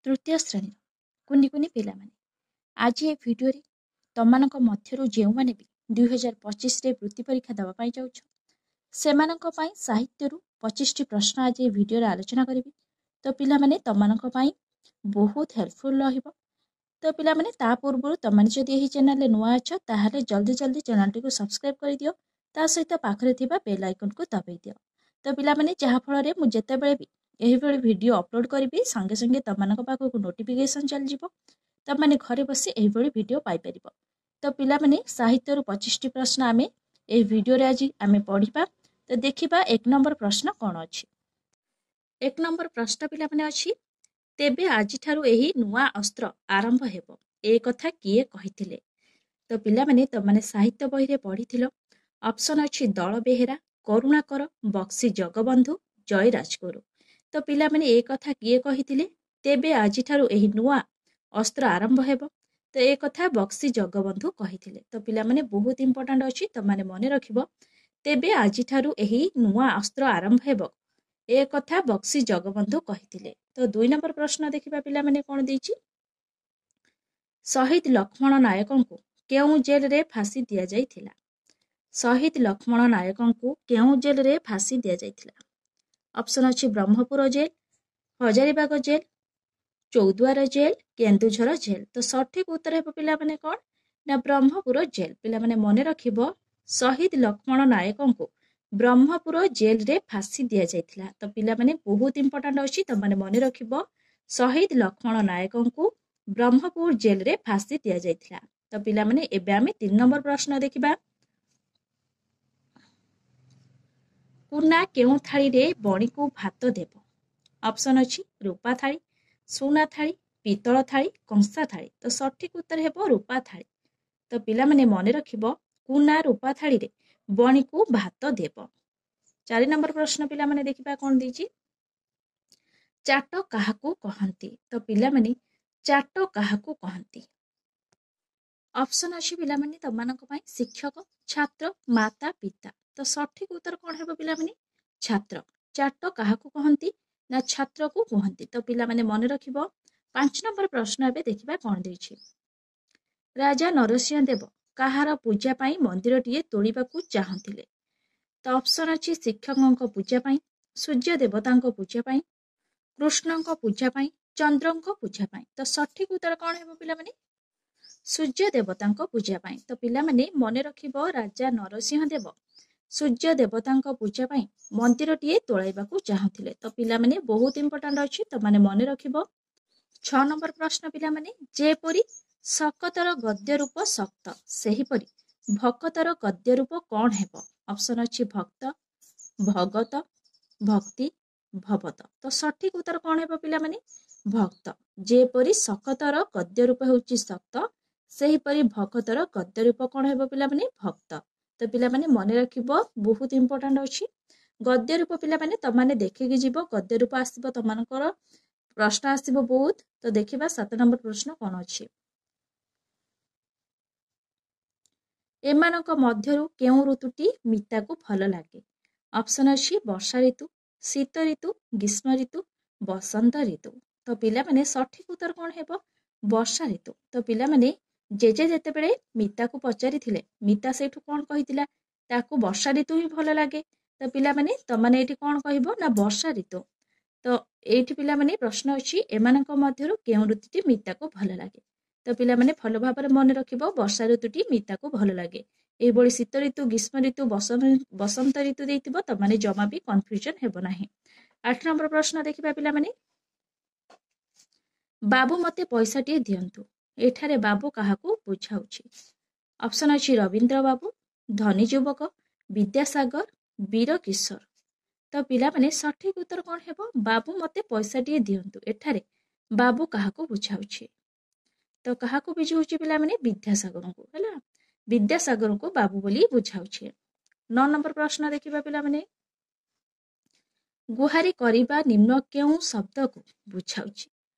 तृतीय श्रेणी कुनि कुनि पिलामाने आज ए भिडियो रे तमମାନଙ୍କ ମଧ୍ୟରୁ ଯେଉଁମାନେ ବି 2025 ରେ ବୃତ୍ତି ପରୀକ୍ଷା ଦେବା ପାଇଁ ଯାଉଛ ସେମାନଙ୍କ ପାଇଁ ସାହିତ୍ୟରୁ 25ଟି ପ୍ରଶ୍ନ ଆଜି ଏ ଭିଡ଼ିଓରେ ଆଲୋଚନା କରିବି। ତ ପିଲାମାନେ ତମମାନଙ୍କ ପାଇଁ ବହୁତ ହେଲ୍ପଫୁଲ୍ ରହିବ। ତ ପିଲାମାନେ ତା ପୂର୍ବରୁ ତମମାନେ ଯଦି ଏହି ଚ୍ୟାନେଲରେ ନୂଆ ଅଛ ତାହେଲେ ଜଲ୍ଦି ଚ୍ୟାନେଲଟିକୁ ସବସ୍କ୍ରାଇବ୍ କରିଦିଅ। ତା ସହିତ ପାଖରେ ଥିବା ବେଲ୍ ଆଇକନକୁ ଦବାଇ ଦିଅ। ତ ପିଲାମାନେ ଯାହା ଫଳରେ ମୁଁ ଯେତେବେଳେ ବି ଏହିଭଳି ଭିଡ଼ିଓ ଅପଲୋଡ଼ କରିବି ସଙ୍ଗେ ସଙ୍ଗେ ତମମାନଙ୍କ ପାଖକୁ ନୋଟିଫିକେସନ୍ ଚାଲିଯିବ। ତମମାନେ ଘରେ ବସି ଏହିଭଳି ଭିଡ଼ିଓ ପାଇପାରିବ। ତ ପିଲାମାନେ ସାହିତ୍ୟରୁ 25ଟି ପ୍ରଶ୍ନ ଆମେ ଏହି ଭିଡ଼ିଓରେ ଆଜି ଆମେ ପଢ଼ିବା। ତ ଦେଖିବା 1 ନମ୍ବର ପ୍ରଶ୍ନ କ'ଣ ଅଛି। 1 ନମ୍ବର ପ୍ରଶ୍ନ ପିଲାମାନେ ଅଛି, ତେବେ ଆଜିଠାରୁ ଏହି ନୂଆ ଅସ୍ତ୍ର ଆରମ୍ଭ ହେବ ଏ କଥା କିଏ କହିଥିଲେ? ତ ପିଲାମାନେ ତମମାନେ ସାହିତ୍ୟ ବହିରେ ପଢ଼ିଥିଲ। ଅପସନ୍ ଅଛି ଦଳ ବେହେରା, କରୁଣାକର, ବକ୍ସି ଜଗବନ୍ଧୁ, ଜୟ ରାଜଗୁରୁ। ତ ପିଲାମାନେ ଏ କଥା କିଏ କହିଥିଲେ? ତେବେ ଆଜିଠାରୁ ଏହି ନୂଆ ଅସ୍ତ୍ର ଆରମ୍ଭ ହେବ। ତ ଏ କଥା ବକ୍ସି ଜଗବନ୍ଧୁ କହିଥିଲେ। ତ ପିଲାମାନେ ବହୁତ ଇମ୍ପୋର୍ଟାଣ୍ଟ ଅଛି, ତମମାନେ ମନେ ରଖିବ। ତେବେ ଆଜିଠାରୁ ଏହି ନୂଆ ଅସ୍ତ୍ର ଆରମ୍ଭ ହେବ ଏ କଥା ବକ୍ସି ଜଗବନ୍ଧୁ କହିଥିଲେ। ତ 2 ନମ୍ବର ପ୍ରଶ୍ନ ଦେଖିବା ପିଲାମାନେ କ'ଣ ଦେଇଛି। ଶହୀଦ ଲକ୍ଷ୍ମଣ ନାୟକଙ୍କୁ କେଉଁ ଜେଲରେ ଫାଶୀ ଦିଆଯାଇଥିଲା? ଶହୀଦ ଲକ୍ଷ୍ମଣ ନାୟକଙ୍କୁ କେଉଁ ଜେଲରେ ଫାଶୀ ଦିଆଯାଇଥିଲା? ଅପସନ୍ ଅଛି Brahmapur jail, Hazaribagh jail, Choudwar jail, Keonjhar jail. ତ ସଠିକ ଉତ୍ତର ହେବ ପିଲାମାନେ କ'ଣ ନା ବ୍ରହ୍ମପୁର ଜେଲ୍। ପିଲାମାନେ ମନେ ରଖିବ ଶହୀଦ ଲକ୍ଷ୍ମଣ ନାୟକଙ୍କୁ ବ୍ରହ୍ମପୁର ଜେଲରେ ଫାଶୀ ଦିଆଯାଇଥିଲା। ତ ପିଲାମାନେ ବହୁତ ଇମ୍ପୋର୍ଟାଣ୍ଟ ଅଛି, ତମମାନେ ମନେ ରଖିବ ଶହୀଦ ଲକ୍ଷ୍ମଣ ନାୟକଙ୍କୁ ବ୍ରହ୍ମପୁର ଜେଲରେ ଫାଶୀ ଦିଆଯାଇଥିଲା। ତ ପିଲାମାନେ ଏବେ ଆମେ 3 ନମ୍ବର ପ୍ରଶ୍ନ ଦେଖିବା। କୁନା କେଉଁ ଥାଳିରେ ବଣିକୁ ଭାତ ଦେବ? ଅପସନ୍ ଅଛି ରୂପା ଥାଳି, ସୁନା ଥାଳି, ପିତ୍ତଳ ଥାଳି, କଂସା ଥାଳି। ତ ସଠିକ ଉତ୍ତର ହେବ ରୂପା ଥାଳି। ତ ପିଲାମାନେ ମନେ ରଖିବ କୁନା ରୂପା ଥାଳିରେ ବଣିକୁ ଭାତ ଦେବ। 4 ନମ୍ବର ପ୍ରଶ୍ନ ପିଲାମାନେ ଦେଖିବା କ'ଣ ଦେଇଛି। ଚାଟ କାହାକୁ କହନ୍ତି? ତ ପିଲାମାନେ ଚାଟ କାହାକୁ କହନ୍ତି? ଅପସନ୍ ଅଛି ପିଲାମାନେ ତମମାନଙ୍କ ପାଇଁ ଶିକ୍ଷକ, ଛାତ୍ର, ମାତା, ପିତା। ତ ସଠିକ ଉତ୍ତର କ'ଣ ହେବ ପିଲାମାନେ ଛାତ୍ର। ଚାଟ କାହାକୁ କହନ୍ତି ନା ଛାତ୍ରକୁ କୁହନ୍ତି। ତ ପିଲାମାନେ ମନେ ରଖିବ। 5 ନମ୍ବର ପ୍ରଶ୍ନ ଏବେ ଦେଖିବା କ'ଣ ଦେଇଛି। ରାଜା ନରସିଂହ ଦେବ କାହାର ପୂଜା ପାଇଁ ମନ୍ଦିରଟିଏ ତୋଳିବାକୁ ଚାହୁଁଥିଲେ? ତ ଅପସନ୍ ଅଛି ଶିକ୍ଷକଙ୍କ ପୂଜା ପାଇଁ, ସୂର୍ଯ୍ୟ ଦେବତାଙ୍କ ପୂଜା ପାଇଁ, କୃଷ୍ଣଙ୍କ ପୂଜା ପାଇଁ, ଚନ୍ଦ୍ରଙ୍କ ପୂଜା ପାଇଁ। ତ ସଠିକ ଉତ୍ତର କ'ଣ ହେବ ପିଲାମାନେ ସୂର୍ଯ୍ୟ ଦେବତାଙ୍କ ପୂଜା ପାଇଁ। ତ ପିଲାମାନେ ମନେ ରଖିବ ରାଜା ନରସିଂହ ଦେବ ସୂର୍ଯ୍ୟ ଦେବତାଙ୍କ ପୂଜା ପାଇଁ ମନ୍ଦିରଟିଏ ତୋଳାଇବାକୁ ଚାହୁଁଥିଲେ। ତ ପିଲାମାନେ ବହୁତ ଇମ୍ପୋର୍ଟାଣ୍ଟ ଅଛି, ତମମାନେ ମନେ ରଖିବ। 6 ନମ୍ବର ପ୍ରଶ୍ନ ପିଲାମାନେ ଯେପରି ଶକତର ଗଦ୍ୟ ରୂପ ଶକ୍ତ ସେହିପରି ଭକତର ଗଦ୍ୟ ରୂପ କ'ଣ ହେବ? ଅପସନ୍ ଅଛି ଭକ୍ତ, ଭଗତ, ଭକ୍ତି, ଭବତ। ତ ସଠିକ ଉତ୍ତର କ'ଣ ହେବ ପିଲାମାନେ ଭକ୍ତ। ଯେପରି ଶକତର ଗଦ୍ୟ ରୂପ ହେଉଛି ଶକ୍ତ ସେହିପରି ଭକତର ଗଦ୍ୟ ରୂପ କ'ଣ ହେବ ପିଲାମାନେ ଭକ୍ତ। ତ ପିଲାମାନେ ମନେ ରଖିବ ବହୁତ ଇମ୍ପୋର୍ଟାଣ୍ଟ ଅଛି। ଗଦ୍ୟ ରୂପ ପିଲାମାନେ ତମମାନେ ଦେଖିକି ଯିବ, ଗଦ୍ୟ ରୂପ ଆସିବ ତମମାନଙ୍କର ପ୍ରଶ୍ନ ଆସିବ ବହୁତ। ତ ଦେଖିବା 7 ନମ୍ବର ପ୍ରଶ୍ନ କ'ଣ ଅଛି। ଏମାନଙ୍କ ମଧ୍ୟରୁ କେଉଁ ଋତୁଟି ମିତାକୁ ଭଲ ଲାଗେ? ଅପସନ୍ ଅଛି ବର୍ଷା ଋତୁ, ଶୀତ ଋତୁ, ଗ୍ରୀଷ୍ମ ଋତୁ, ବସନ୍ତ ଋତୁ। ତ ପିଲାମାନେ ସଠିକ ଉତ୍ତର କ'ଣ ହେବ ବର୍ଷା ଋତୁ। ତ ପିଲାମାନେ ଜେଜେ ଯେତେବେଳେ ମିତାକୁ ପଚାରିଥିଲେ ମିତା ସେଇଠୁ କ'ଣ କହିଥିଲା ତାକୁ ବର୍ଷା ଋତୁ ହିଁ ଭଲ ଲାଗେ। ତ ପିଲାମାନେ ତମମାନେ ଏଇଠି କ'ଣ କହିବ ନା ବର୍ଷା ଋତୁ। ତ ଏଇଠି ପିଲାମାନେ ପ୍ରଶ୍ନ ଅଛି ଏମାନଙ୍କ ମଧ୍ୟରୁ କେଉଁ ଋତୁଟି ମିତାକୁ ଭଲ ଲାଗେ? ତ ପିଲାମାନେ ଭଲ ଭାବରେ ମନେ ରଖିବ ବର୍ଷା ଋତୁଟି ମିତାକୁ ଭଲ ଲାଗେ। ଏଇଭଳି ଶୀତ ଋତୁ, ଗ୍ରୀଷ୍ମ ଋତୁ, ବସନ୍ତ ଋତୁ ଦେଇଥିବ ତମମାନେ ଜମା ବି କନଫ୍ୟୁଜନ ହେବ ନାହିଁ। 8 ନମ୍ବର ପ୍ରଶ୍ନ ଦେଖିବା ପିଲାମାନେ। ବାବୁ ମତେ ପଇସାଟିଏ ଦିଅନ୍ତୁ ଏଠାରେ ବାବୁ କାହାକୁ ବୁଝାଉଛି? ଅପସନ୍ ଅଛି ରବୀନ୍ଦ୍ର ବାବୁ, ଧନୀ ଯୁବକ, ବିଦ୍ୟାସାଗର, ବୀର କିଶୋର। ତ ପିଲାମାନେ ସଠିକ ଉତ୍ତର କ'ଣ ହେବ ବାବୁ ମତେ ପଇସାଟିଏ ଦିଅନ୍ତୁ ଏଠାରେ ବାବୁ କାହାକୁ ବୁଝାଉଛି? ତ କାହାକୁ ବୁଝାଉଛି ପିଲାମାନେ ବିଦ୍ୟାସାଗରଙ୍କୁ। ହେଲା, ବିଦ୍ୟାସାଗରଙ୍କୁ ବାବୁ ବୋଲି ବୁଝାଉଛି। 9 ନମ୍ବର ପ୍ରଶ୍ନ ଦେଖିବା ପିଲାମାନେ। ଗୁହାରି କରିବା ନିମ୍ନ କେଉଁ ଶବ୍ଦକୁ ବୁଝାଉଛି?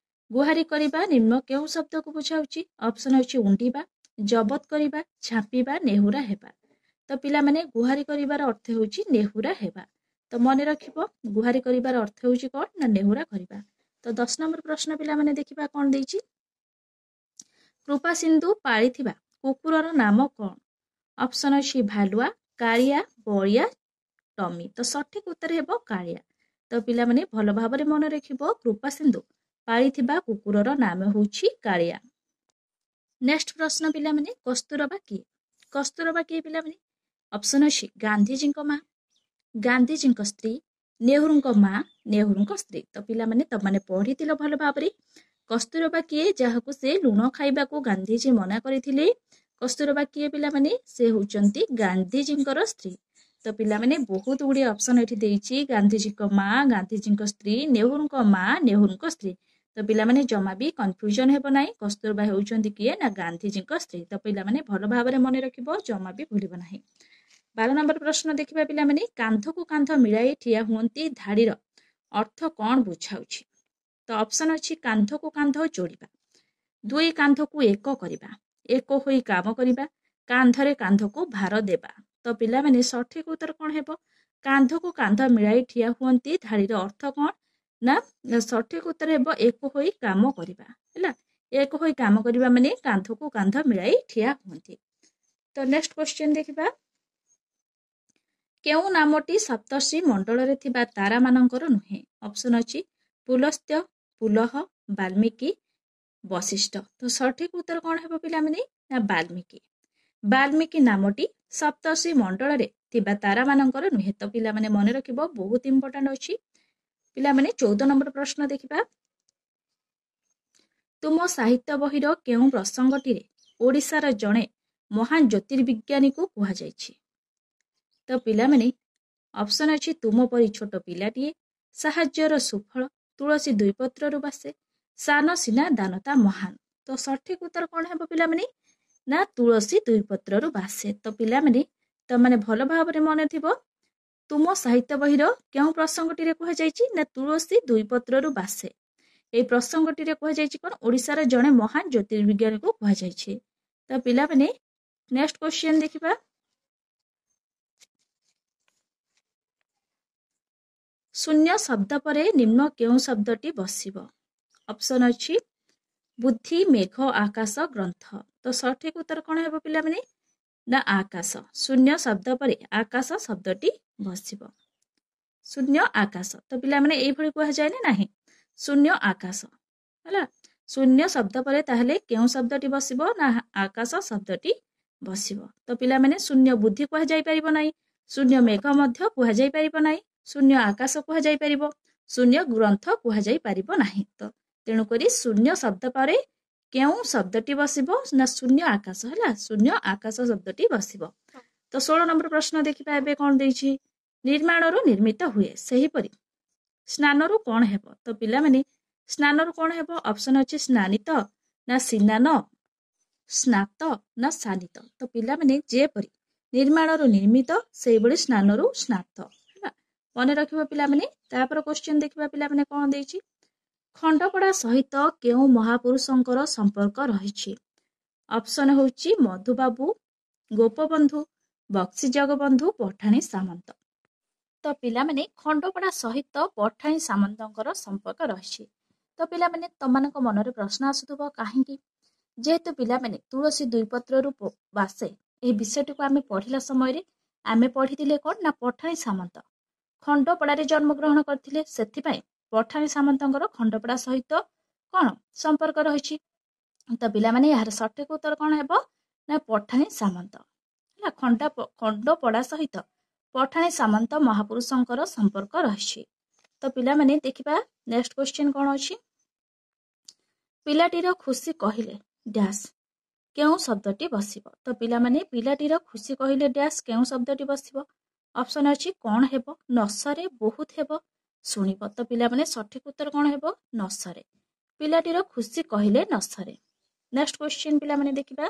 ଗୁହାରି କରିବା ନିମ୍ନ କେଉଁ ଶବ୍ଦକୁ ବୁଝାଉଛି? ଅପସନ୍ ଅଛି ଉଣ୍ଡିବା, ଜବତ କରିବା, ଛାପିବା, ନେହୁରା ହେବା। ତ ପିଲାମାନେ ଗୁହାରି କରିବାର ଅର୍ଥ ହେଉଛି ନେହୁରା ହେବା। ତ ମନେ ରଖିବ ଗୁହାରି କରିବାର ଅର୍ଥ ହେଉଛି କ'ଣ ନା ନେହୁରା କରିବା। तो 10 नंबर प्रश्न पिलाମାନେ ଦେଖିବା କ'ଣ ଦେଇଛି। କୃପା ସିନ୍ଧୁ ପାଳିଥିବା କୁକୁରର ନାମ କ'ଣ? ଅପସନ୍ ଅଛି ଭାଲୁଆ, କାଳିଆ, ବଳିଆ, ଟମି। ତ ସଠିକ ଉତ୍ତର ହେବ କାଳିଆ। ତ ପିଲାମାନେ ଭଲ ଭାବରେ ମନେ ରଖିବ କୃପା ସିନ୍ଧୁ ପାଳିଥିବା କୁକୁରର ନାମ ହେଉଛି କାଳିଆ। ନେକ୍ସଟ ପ୍ରଶ୍ନ ପିଲାମାନେ କସ୍ତୁରବା କିଏ? କସ୍ତୁରବା କିଏ ପିଲାମାନେ? ଅପସନ୍ ଅଛି ଗାନ୍ଧୀଜୀଙ୍କ ମା, ଗାନ୍ଧୀଜୀଙ୍କ ସ୍ତ୍ରୀ, ନେହେରୁଙ୍କ ମା, ନେହେରୁଙ୍କ ସ୍ତ୍ରୀ। ତ ପିଲାମାନେ ତମାନେ ପଢିଥିଲ ଭଲ ଭାବରେ। କସ୍ତୁରବା କିଏ? ଯାହାକୁ ସେ ଲୁଣ ଖାଇବାକୁ ଗାନ୍ଧୀଜୀ ମନା କରିଥିଲେ। କସ୍ତୁରବା କିଏ ପିଲାମାନେ? ସେ ହେଉଛନ୍ତି ଗାନ୍ଧୀଜୀଙ୍କର ସ୍ତ୍ରୀ। ତ ପିଲାମାନେ ବହୁତ ଗୁଡ଼ିଏ ଅପସନ୍ ଏଠି ଦେଇଛି। ଗାନ୍ଧୀଜୀଙ୍କ ମା, ଗାନ୍ଧୀଜୀଙ୍କ ସ୍ତ୍ରୀ, ନେହେରୁଙ୍କ ମା, ନେହେରୁଙ୍କ ସ୍ତ୍ରୀ। ତ ପିଲାମାନେ ଜମା ବି କନଫ୍ୟୁଜନ ହେବ ନାହିଁ। କସ୍ତୁରବା ହେଉଛନ୍ତି କିଏ? ନା ଗାନ୍ଧୀଜୀଙ୍କ ସ୍ତ୍ରୀ। ତ ପିଲାମାନେ ଭଲ ଭାବରେ ମନେ ରଖିବ, ଜମା ବି ଭୁଲିବ ନାହିଁ। 12 ନମ୍ବର ପ୍ରଶ୍ନ ଦେଖିବା ପିଲାମାନେ କାନ୍ଧକୁ କାନ୍ଧ ମିଳାଇ ଠିଆ ହୁଅନ୍ତି ଧାଡ଼ିର ଅର୍ଥ କ'ଣ ବୁଝାଉଛି? ତ ଅପସନ୍ ଅଛି କାନ୍ଧକୁ କାନ୍ଧ ଯୋଡ଼ିବା, ଦୁଇ କାନ୍ଧକୁ ଏକ କରିବା, ଏକ ହୋଇ କାମ କରିବା, କାନ୍ଧରେ କାନ୍ଧକୁ ଭାର ଦେବା। ତ ପିଲାମାନେ ସଠିକ ଉତ୍ତର କ'ଣ ହେବ? କାନ୍ଧକୁ କାନ୍ଧ ମିଳାଇ ଠିଆ ହୁଅନ୍ତି ଧାଡ଼ିର ଅର୍ଥ କ'ଣ? ନା ସଠିକ ଉତ୍ତର ହେବ ଏକ ହୋଇ କାମ କରିବା। ହେଲା, ଏକ ହୋଇ କାମ କରିବା ମାନେ କାନ୍ଧକୁ କାନ୍ଧ ମିଳାଇ ଠିଆ ହୁଅନ୍ତି। ତ ନେକ୍ସଟ କ୍ୱେଶ୍ଚନ ଦେଖିବା। କେଉଁ ନାମଟି ସପ୍ତର୍ଷି ମଣ୍ଡଳରେ ଥିବା ତାରାମାନଙ୍କର ନୁହେଁ? ଅପସନ୍ ଅଛି ପୁଲସ୍ତ୍ୟ, ପୁଲହ, ବାଲ୍ମୀକି, ବଶିଷ୍ଠ। ତ ସଠିକ ଉତ୍ତର କ'ଣ ହେବ ପିଲାମାନେ? ନା ବାଲ୍ମୀକି। ବାଲ୍ମୀକି ନାମଟି ସପ୍ତର୍ଷି ମଣ୍ଡଳରେ ଥିବା ତାରାମାନଙ୍କର ନୁହେଁ। ତ ପିଲାମାନେ ମନେ ରଖିବ, ବହୁତ ଇମ୍ପୋର୍ଟାଣ୍ଟ ଅଛି। ପିଲାମାନେ 14 ନମ୍ବର ପ୍ରଶ୍ନ ଦେଖିବା। ତୁମ ସାହିତ୍ୟ ବହିର କେଉଁ ପ୍ରସଙ୍ଗଟିରେ ଓଡ଼ିଶାର ଜଣେ ମହାନ ଜ୍ୟୋତିର୍ବିଜ୍ଞାନୀକୁ କୁହାଯାଇଛି? ତ ପିଲାମାନେ ଅପସନ୍ ଅଛି ତୁମ ପରି ଛୋଟ ପିଲାଟିଏ, ସାହାଯ୍ୟର ସୁଫଳ, ତୁଳସୀ ଦୁଇ ପତ୍ରରୁ ବାସେ, ସାନ ସିନା ଦାନତା ମହାନ। ତ ସଠିକ ଉତ୍ତର କ'ଣ ହେବ ପିଲାମାନେ? ନା ତୁଳସୀ ଦୁଇ ପତ୍ରରୁ ବାସେ। ତ ପିଲାମାନେ ତମାନେ ଭଲ ଭାବରେ ମନେ ଥିବ, ତୁମ ସାହିତ୍ୟ ବହିର କେଉଁ ପ୍ରସଙ୍ଗଟିରେ କୁହାଯାଇଛି? ନା ତୁଳସୀ ଦୁଇ ପତ୍ରରୁ ବାସେ। এই ପ୍ରସଙ୍ଗଟିରେ କୁହାଯାଇଛି କ'ଣ? ଓଡ଼ିଶାର ଜଣେ ମହାନ ଜ୍ୟୋତିର୍ବିଜ୍ଞାନୀକୁ କୁହାଯାଇଛି। ତ ପିଲାମାନେ ନେକ୍ସଟ କ୍ୱେଶ୍ଚନ ଦେଖିବା। ଶୂନ୍ୟ ଶବ୍ଦ ପରେ ନିମ୍ନ କେଉଁ ଶବ୍ଦଟି ବସିବ? ଅପସନ୍ ଅଛି ବୁଦ୍ଧି, ମେଘ, ଆକାଶ, ଗ୍ରନ୍ଥ। ତ ସଠିକ ଉତ୍ତର କ'ଣ ହେବ ପିଲାମାନେ? ନା ଆକାଶ। ଶୂନ୍ୟ ଶବ୍ଦ ପରେ ଆକାଶ ଶବ୍ଦଟି ବସିବ। ଶୂନ୍ୟ ଆକାଶ। ତ ପିଲାମାନେ ଏଇଭଳି କୁହାଯାଏ ନା ନାହିଁ? ଶୂନ୍ୟ ଆକାଶ। ହେଲା, ଶୂନ୍ୟ ଶବ୍ଦ ପରେ ତାହେଲେ କେଉଁ ଶବ୍ଦଟି ବସିବ? ନା ଆକାଶ ଶବ୍ଦଟି ବସିବ। ତ ପିଲାମାନେ ଶୂନ୍ୟ ବୁଦ୍ଧି କୁହାଯାଇ ପାରିବ ନାହିଁ, ଶୂନ୍ୟ ମେଘ ମଧ୍ୟ କୁହାଯାଇ ପାରିବ ନାହିଁ, ଶୂନ୍ୟ ଆକାଶ କୁହାଯାଇ ପାରିବ, ଶୂନ୍ୟ ଗ୍ରନ୍ଥ କୁହାଯାଇ ପାରିବ ନାହିଁ। ତ ତେଣୁକରି ଶୂନ୍ୟ ଶବ୍ଦ ପରେ କେଉଁ ଶବ୍ଦଟି ବସିବ? ନା ଶୂନ୍ୟ ଆକାଶ। ହେଲା, ଶୂନ୍ୟ ଆକାଶ ଶବ୍ଦଟି ବସିବ। ତ 16 ନମ୍ବର ପ୍ରଶ୍ନ ଦେଖିବା। ଏବେ କ'ଣ ଦେଇଛି? ନିର୍ମାଣରୁ ନିର୍ମିତ ହୁଏ, ସେହିପରି ସ୍ନାନରୁ କ'ଣ ହେବ? ତ ପିଲାମାନେ ସ୍ନାନରୁ କ'ଣ ହେବ? ଅପସନ୍ ଅଛି ସ୍ନାନିତ, ନା ସିନାନ, ସ୍ନାତ, ନା ସାନିତ। ତ ପିଲାମାନେ ଯେପରି ନିର୍ମାଣରୁ ନିର୍ମିତ, ସେଇଭଳି ସ୍ନାନରୁ ସ୍ନାତ। ହେଲା, ମନେ ରଖିବ ପିଲାମାନେ। ତାପରେ କ୍ୱେଶ୍ଚନ ଦେଖିବା ପିଲାମାନେ କ'ଣ ଦେଇଛି। ଖଣ୍ଡପଡ଼ା ସହିତ କେଉଁ ମହାପୁରୁଷଙ୍କର ସମ୍ପର୍କ ରହିଛି? ଅପସନ୍ ହେଉଛି ମଧୁବାବୁ, ଗୋପବନ୍ଧୁ, ବକ୍ସି ଜଗବନ୍ଧୁ, ପଠାଣି ସାମନ୍ତ। ତ ପିଲାମାନେ ଖଣ୍ଡପଡ଼ା ସହିତ ପଠାଣି ସାମନ୍ତଙ୍କର ସମ୍ପର୍କ ରହିଛି। ତ ପିଲାମାନେ ତମାନଙ୍କ ମନରେ ପ୍ରଶ୍ନ ଆସୁଥିବ କାହିଁକି? ଯେହେତୁ ପିଲାମାନେ ତୁଳସୀ ଦୁଇ ପତ୍ରରୁ ବାସେ, ଏହି ବିଷୟଟିକୁ ଆମେ ପଢ଼ିଲା ସମୟରେ ଆମେ ପଢ଼ିଥିଲେ କ'ଣ? ନା ପଠାଣି ସାମନ୍ତ ଖଣ୍ଡପଡ଼ାରେ ଜନ୍ମଗ୍ରହଣ କରିଥିଲେ, ସେଥିପାଇଁ ପଠାଣି ସାମନ୍ତଙ୍କର ଖଣ୍ଡପଡ଼ା ସହିତ କ'ଣ ସମ୍ପର୍କ ରହିଛି? ତ ପିଲାମାନେ ଏହାର ସଠିକ ଉତ୍ତର କ'ଣ ହେବ? ନା ପଠାଣି ସାମନ୍ତ। ହେଲା, ଖଣ୍ଡପଡ଼ା ସହିତ ପଠାଣି ସାମନ୍ତ ମହାପୁରୁଷଙ୍କର ସମ୍ପର୍କ ରହିଛି। ତ ପିଲାମାନେ ଦେଖିବା ନେକ୍ସଟ କ୍ୱେଶ୍ଚନ କ'ଣ ଅଛି। ପିଲାଟିର ଖୁସି କହିଲେ ଡ୍ୟାସ୍ କେଉଁ ଶବ୍ଦଟି ବସିବ? ତ ପିଲାମାନେ ପିଲାଟିର ଖୁସି କହିଲେ ଡ୍ୟାସ୍ କେଉଁ ଶବ୍ଦଟି ବସିବ? ଅପସନ୍ ଅଛି କ'ଣ ହେବ? ନସରେ, ବହୁତ ହେବ, ଶୁଣିବ। ତ ପିଲାମାନେ ସଠିକ ଉତ୍ତର କ'ଣ ହେବ? ନସରେ। ପିଲାଟିର ଖୁସି କହିଲେ ନସରେ। ନେକ୍ସଟ କ୍ୱେଶ୍ଚନ ପିଲାମାନେ ଦେଖିବା।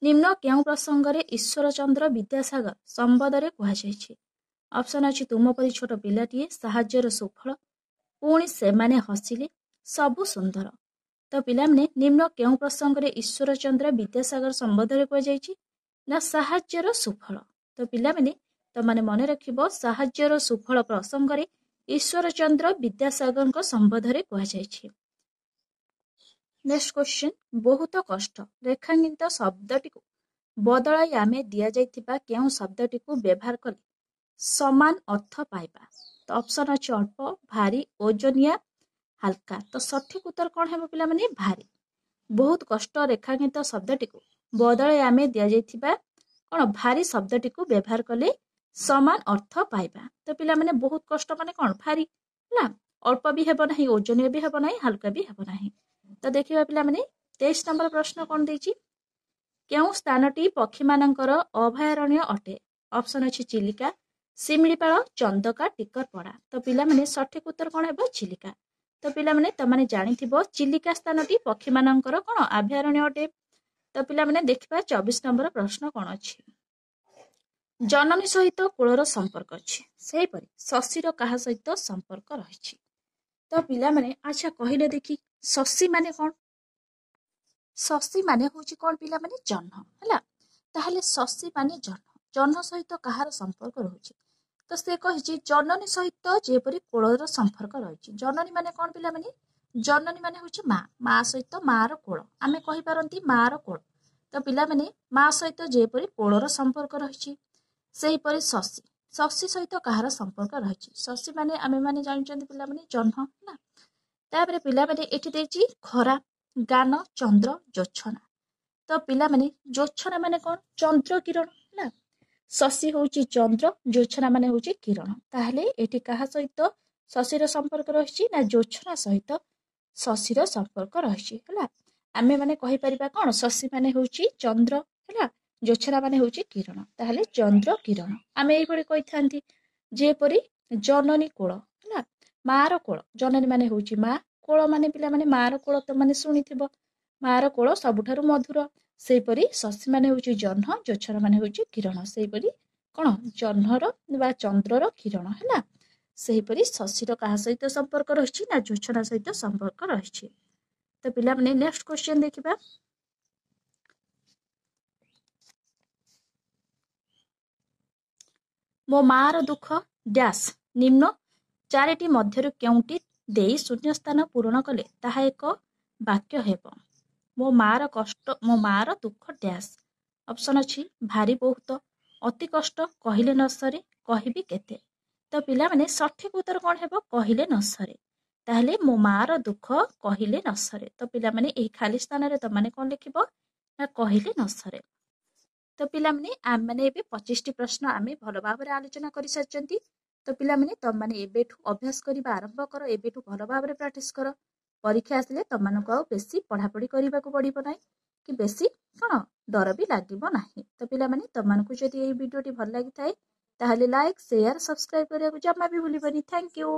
ନିମ୍ନ କେଉଁ ପ୍ରସଙ୍ଗରେ ଈଶ୍ୱରଚନ୍ଦ୍ର ବିଦ୍ୟାସାଗର ସମ୍ବନ୍ଧରେ କୁହାଯାଇଛି? ଅପସନ୍ ଅଛି ତୁମ ପରି ଛୋଟ ପିଲାଟିଏ, ସାହାଯ୍ୟର ସୁଫଳ, ପୁଣି ସେମାନେ ହସିଲେ, ସବୁ ସୁନ୍ଦର। ତ ପିଲାମାନେ ନିମ୍ନ କେଉଁ ପ୍ରସଙ୍ଗରେ ଈଶ୍ୱରଚନ୍ଦ୍ର ବିଦ୍ୟାସାଗର ସମ୍ବନ୍ଧରେ କୁହାଯାଇଛି? ନା ସାହାଯ୍ୟର ସୁଫଳ। ତ ପିଲାମାନେ ତମାନେ ମନେ ରଖିବ, ସାହାଯ୍ୟର ସୁଫଳ ପ୍ରସଙ୍ଗରେ ईश्वर चंद्र विद्यासागर संबोधन कहुଯାଇଛି। नेक्स्ट क्वेश्चन, बहुत कष्ट रेखांकित शब्दटी बदलाई आमे दिया जाइथिबा केउ शब्दटी व्यवहार कले समान अर्थ पाइबा। तो ऑप्शन अछि अल्प, भारी, ओजनिया, हल्का। तो सठिक उत्तर कौन है पिला माने भारी। बहुत कष्ट रेखांकित शब्दटी बदलाई आमे दिया जाइथिबा कौन भारी शब्दटी व्यवहार कले समान अर्थ पाइबा। तो पिला माने बहुत कष्ट माने कौन भारी ना, अल्प भी हेबो नाही, ओजनिया भी हेबो नाही, हल्का भी हेबो नाही। तो देखिबा पिला माने 23 नंबर प्रश्न कौन देछि, केउ स्थानटी पक्षी मानकर अभयारण्य अटे। ऑप्शन अछि चिलिका, शिमिलीपाल, चंदका, टिकरपड़ा। तो पिला माने सठिक उत्तर कौन हेबो चिलिका। तो पिला माने तमाने जानिथिबो चिलिका स्थानटी पक्षी मानकर कौन अभयारण्य अटे। तो पिला माने देखिबा 24 नंबर प्रश्न कौन अछि, जननी सहित कूलर संपर्क अछि, सेही परि शशीर काहा सहित संपर्क रहिछि। तो पिला माने अच्छा कहिले देखि शशी माने कौन, शशी माने होची कौन पिला माने जह्न हला। ताहले शशी माने जह्न, जह्न सहित काहार संपर्क रहुछि। तो से कहिछि जननी सहित जेपरि कोलर संपर्क रहिछि। जननी माने कौन पिला माने, जननी माने होछि माँ, माँ सहित मार कोल आमे कहि पारंती मार कोल। तो पिला माने माँ सहित जेपरि कोलर संपर्क रहिछि सेही परि शशी, शशी सहित काहार संपर्क रहिछि। शशी माने आमे माने जानिचंती पिला माने जह्न ना। तापरे पिला माने एठी देछि खरा, गान, चंद्र, जोच्छना। तो पिला माने जोच्छना माने कौन, चंद्र किरण ना। शशी होची चंद्र, जोच्छना माने होची किरण। ताहले एठी काहा सहित शशीर संपर्क रहिछि ना, जोच्छना सहित शशीर संपर्क रहिछि हला। आमे माने कहि परिबा कोन शशी माने होची चंद्र हला, जोच्छना माने होची किरण। ताहले चंद्र किरण आमे एई परि कहिथांती जेपरि जननी कोल हला, मार कोल, जननी माने होची माँ, कोल माने पिला माने मार कोल। तो माने शुनिथिबो मार कोल सबुठारु मधुर। सेहीपरि शशी माने होची जह्न, जोच्छना माने होची किरण। सेहीपरि कौन जह्नर बा चंद्रर किरण हला। सेहीपरि शशीर काहा सहित संपर्क रहिछि ना, जोच्छना सहित संपर्क रहिछि। तो पिला माने नेक्स्ट क्वेश्चन देखिबा, मो मार दुख डैश निम्न चारिटी मध्यरु केउटी देई शून्य स्थान पूरण कले ताहा एक वाक्य हेबो। मो मार कष्ट, मो मार दुख डैश। ऑप्शन अछि भारी, बहुत, अति कष्ट, कहिले न सरे, कहिबी केते। तो पिला माने सठिक उत्तर कोन हेबो कहिले न सरे। ताहले मो मार दुख कहिले न सरे। तो पिला माने एही खाली स्थान रे तो माने कोन लिखिबो ना कहिले न सरे। तो पिला माने आम माने एबे 25 टी प्रश्न आमे भलो भाबरे आलोचना करि सचंती। तो पिला माने तम माने एबेठु अभ्यास करिबा आरंभ करो, एबेठु भलो भाबरे प्रैक्टिस करो। परीक्षा आसिले तम मानको आ बेसी पढ़ापढ़ी करिबाकू पड़िबो नाही कि बेसी कौन डर भी लागिबो नाही। तो पिला माने तम मानको जदि एई वीडियोटी भल लागि थाए ताहले लाइक, शेयर, सब्सक्राइब करियाकू जम्मा भी भूलिबनी। Thank you.